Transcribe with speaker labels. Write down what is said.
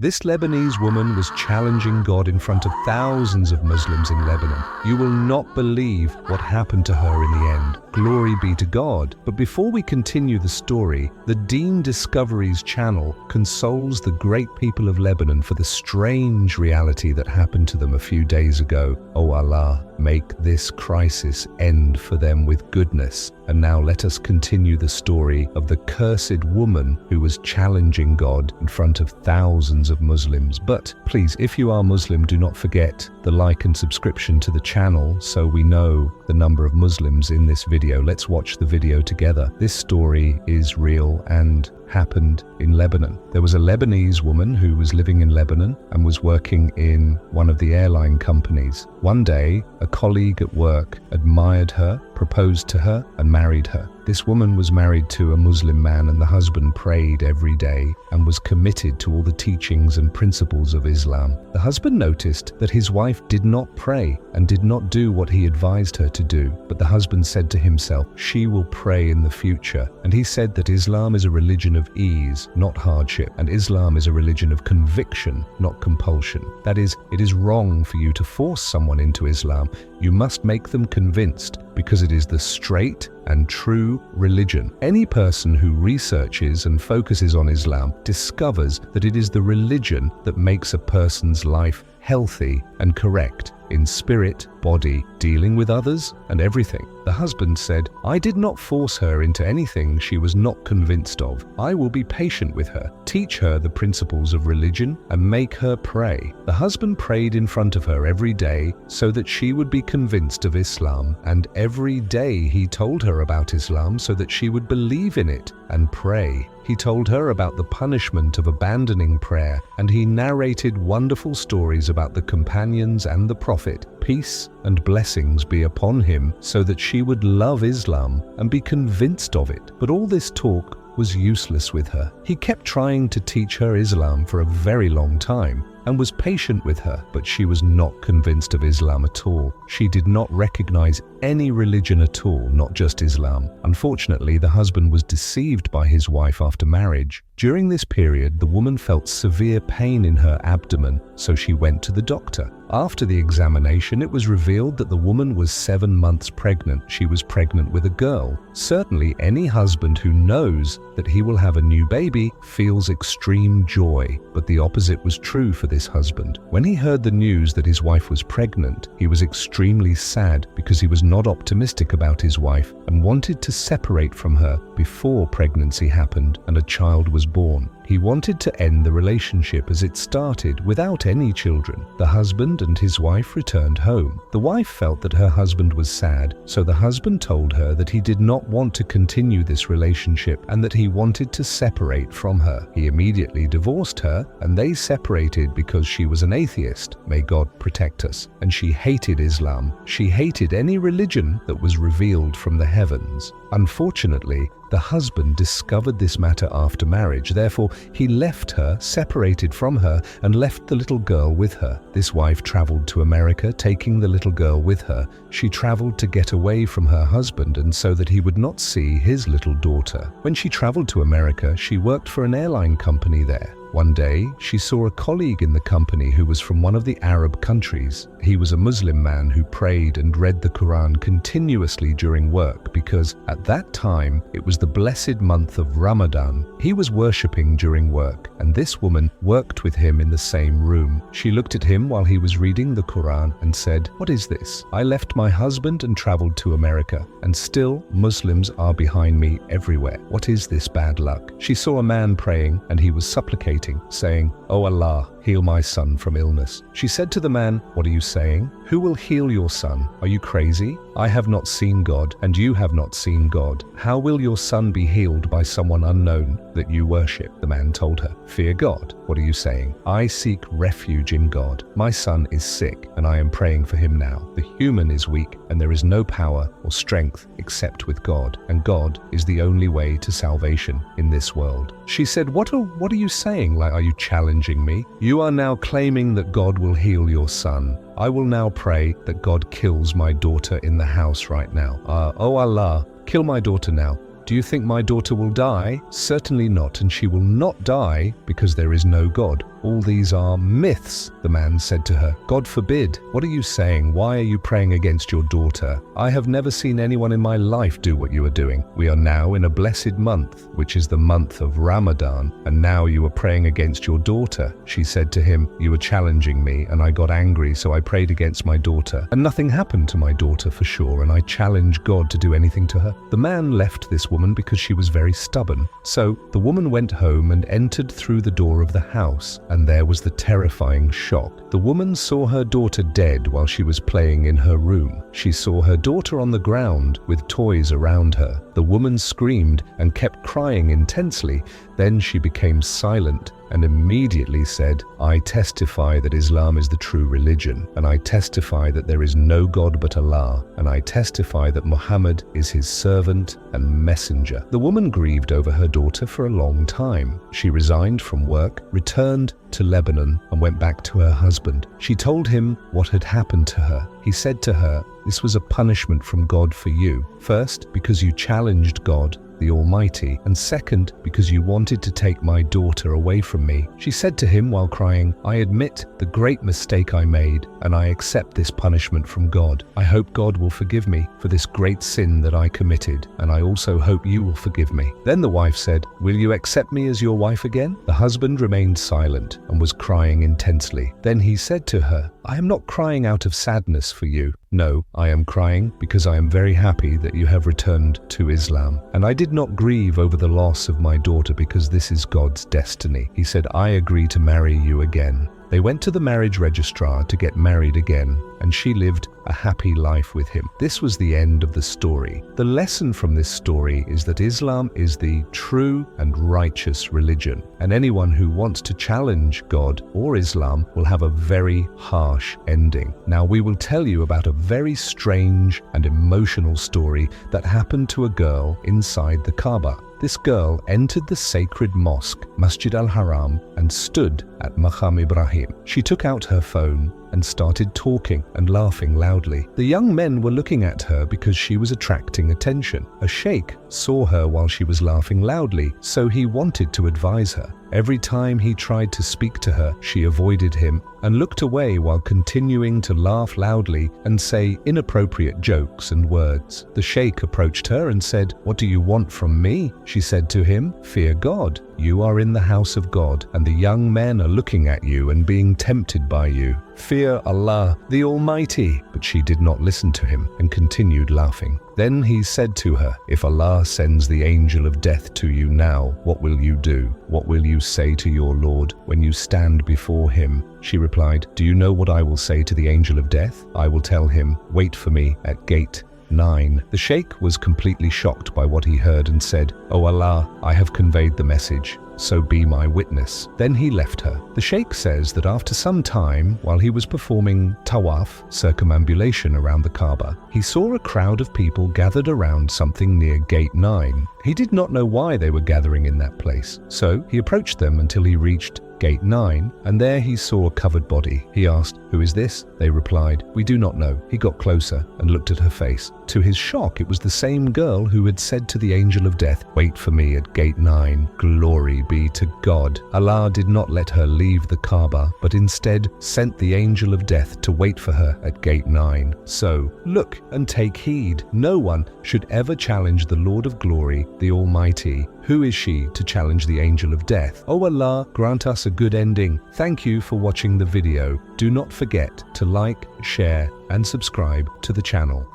Speaker 1: This Lebanese woman was challenging God in front of thousands of Muslims in Lebanon. You will not believe what happened to her in the end. Glory be to God. But before we continue the story, the Deen Discoveries channel consoles the great people of Lebanon for the strange reality that happened to them a few days ago. Oh Allah, make this crisis end for them with goodness. And now let us continue the story of the cursed woman who was challenging God in front of thousands of Muslims. But please, if you are Muslim, do not forget the like and subscription to the channel so we know the number of Muslims in this video. Let's watch the video together. This story is real and happened in Lebanon. There was a Lebanese woman who was living in Lebanon and was working in one of the airline companies. One day, a colleague at work admired her, proposed to her, and married her. This woman was married to a Muslim man, and the husband prayed every day and was committed to all the teachings and principles of Islam. The husband noticed that his wife did not pray and did not do what he advised her to do. But the husband said to himself, she will pray in the future. And he said that Islam is a religion of ease, not hardship, and Islam is a religion of conviction, not compulsion. That is, it is wrong for you to force someone into Islam. You must make them convinced, because it is the straight and true religion. Any person who researches and focuses on Islam discovers that it is the religion that makes a person's life healthy and correct in spirit, body, dealing with others, and everything. The husband said, I did not force her into anything she was not convinced of. I will be patient with her, teach her the principles of religion, and make her pray. The husband prayed in front of her every day so that she would be convinced of Islam, and every day he told her about Islam so that she would believe in it and pray. He told her about the punishment of abandoning prayer, and he narrated wonderful stories about the companions and the Prophet, peace and blessings be upon him, so that she would love Islam and be convinced of it. But all this talk was useless with her. He kept trying to teach her Islam for a very long time and was patient with her, but she was not convinced of Islam at all. She did not recognize any religion at all, not just Islam. Unfortunately, the husband was deceived by his wife after marriage. During this period, the woman felt severe pain in her abdomen, so she went to the doctor. After the examination, it was revealed that the woman was 7 months pregnant. She was pregnant with a girl. Certainly, any husband who knows that he will have a new baby feels extreme joy, but the opposite was true for this husband. When he heard the news that his wife was pregnant, he was extremely sad because he was not optimistic about his wife and wanted to separate from her before pregnancy happened and a child was born. He wanted to end the relationship as it started without any children. The husband and his wife returned home. The wife felt that her husband was sad, so the husband told her that he did not want to continue this relationship and that he wanted to separate from her. He immediately divorced her, and they separated because she was an atheist. May God protect us. And she hated Islam. She hated any religion that was revealed from the heavens. Unfortunately, the husband discovered this matter after marriage. Therefore, he left her, separated from her, and left the little girl with her. This wife traveled to America, taking the little girl with her. She traveled to get away from her husband and so that he would not see his little daughter. When she traveled to America, she worked for an airline company there. One day, she saw a colleague in the company who was from one of the Arab countries. He was a Muslim man who prayed and read the Quran continuously during work because at that time it was the blessed month of Ramadan. He was worshipping during work, and this woman worked with him in the same room. She looked at him while he was reading the Quran and said, "What is this? I left my husband and traveled to America, and still Muslims are behind me everywhere. What is this bad luck?" She saw a man praying, and he was supplicating, saying, "Oh Allah, heal my son from illness." She said to the man, "What are you saying? Who will heal your son? Are you crazy? I have not seen God, and you have not seen God. How will your son be healed by someone unknown that you worship?" The man told her, "Fear God. What are you saying? I seek refuge in God. My son is sick, and I am praying for him now. The human is weak, and there is no power or strength except with God, and God is the only way to salvation in this world." She said, What are you saying? Like, are you challenging me? You are now claiming that God will heal your son. I will now pray that God kills my daughter in the house right now. Oh Allah, kill my daughter now. Do you think my daughter will die? Certainly not, and she will not die because there is no God. All these are myths, the man said to her. God forbid. What are you saying? Why are you praying against your daughter? I have never seen anyone in my life do what you are doing. We are now in a blessed month, which is the month of Ramadan, and now you are praying against your daughter. She said to him, you were challenging me, and I got angry, so I prayed against my daughter. And nothing happened to my daughter for sure, and I challenged God to do anything to her. The man left this woman because she was very stubborn. So the woman went home and entered through the door of the house, and there was the terrifying shock. The woman saw her daughter dead while she was playing in her room. She saw her daughter on the ground with toys around her. The woman screamed and kept crying intensely. Then she became silent and immediately said, I testify that Islam is the true religion, and I testify that there is no God but Allah, and I testify that Muhammad is his servant and messenger. The woman grieved over her daughter for a long time. She resigned from work, returned to Lebanon, and went back to her husband. She told him what had happened to her. He said to her, this was a punishment from God for you. First, because you challenged God, the Almighty, and second, because you wanted to take my daughter away from me. She said to him while crying, I admit the great mistake I made, and I accept this punishment from God. I hope God will forgive me for this great sin that I committed, and I also hope you will forgive me. Then the wife said, will you accept me as your wife again? The husband remained silent and was crying intensely. Then he said to her, I am not crying out of sadness for you. No, I am crying because I am very happy that you have returned to Islam. And I did not grieve over the loss of my daughter because this is God's destiny. He said, I agree to marry you again. They went to the marriage registrar to get married again, and she lived a happy life with him. This was the end of the story. The lesson from this story is that Islam is the true and righteous religion, and anyone who wants to challenge God or Islam will have a very harsh ending. Now we will tell you about a very strange and emotional story that happened to a girl inside the Kaaba. This girl entered the sacred mosque, Masjid al-Haram, and stood at Maqam Ibrahim. She took out her phone and started talking and laughing loudly. The young men were looking at her because she was attracting attention. A sheikh saw her while she was laughing loudly, so he wanted to advise her. Every time he tried to speak to her, she avoided him and looked away while continuing to laugh loudly and say inappropriate jokes and words. The sheikh approached her and said, what do you want from me? She said to him, fear God. You are in the house of God, and the young men are looking at you and being tempted by you. Fear Allah, the Almighty. But she did not listen to him and continued laughing. Then he said to her, if Allah sends the angel of death to you now, what will you do? What will you say to your Lord when you stand before him? She replied, do you know what I will say to the angel of death? I will tell him, wait for me at gate 9. The sheikh was completely shocked by what he heard and said, O Allah, I have conveyed the message, so be my witness. Then he left her. The sheikh says that after some time, while he was performing tawaf, circumambulation around the Kaaba, he saw a crowd of people gathered around something near gate 9. He did not know why they were gathering in that place, so he approached them until he reached gate 9, and there he saw a covered body. He asked, who is this? They replied, we do not know. He got closer and looked at her face. To his shock, it was the same girl who had said to the angel of death, wait for me at gate 9. Glory be to God. Allah did not let her leave the Kaaba, but instead sent the angel of death to wait for her at gate 9. So, look and take heed. No one should ever challenge the Lord of glory, the Almighty. Who is she to challenge the angel of death? O Allah, grant us a good ending. Thank you for watching the video. Do not forget to like, share, and subscribe to the channel.